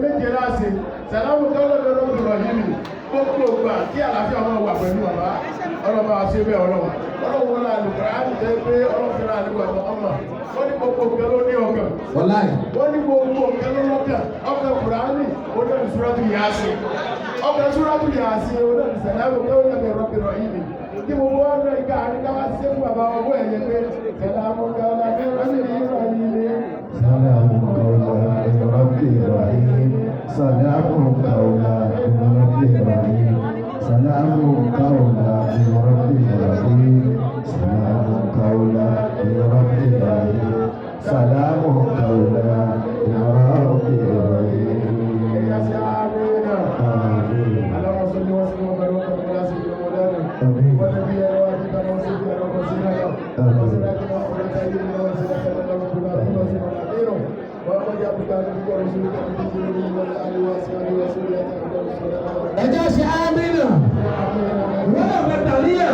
méje láṣẹ sàlámù kọ́lọ́ lọ́rọ́ gbọ̀rọ̀ yìí ni gbogbo gbà kí àlàáfíà wọn wà pẹ̀lú bàbá ọlọ́ba àṣẹ bẹ́ẹ̀ ọlọ́run wọn náà lùkọ́ á ti jẹ́ pé ọlọ́run fi ra àdúgbò ọmọ wọ́n ní gbogbo nǹkan ló ní ọkàn wọ́n ní gbogbo nǹkan ló lọ́kàn ọkàn Kùránì onáà Súrátù Yásìn ọkàn Súrátù Yásìn onáà sàlámù kọ́lọ́ lọ́rọ́ gbọ̀rọ̀ yìí ni kí gbogbo ọ̀nà ìka àríká wá sí fún bàbá ọwọ́ ẹ̀yẹ pé sàlámù kọ́lọ́ سلام قولا من رب رحيم سلام قولا من رب رحيم سلام قولا من رب رحيم سلام قولا من رب رحيم اللهم صل وسلم وبارك على سيدنا مولانا ونبينا وحبيبنا وسيدنا وسيدنا وسيدنا ẹ jẹ́ ṣe ámínà wọ́n lọ bàtàníyà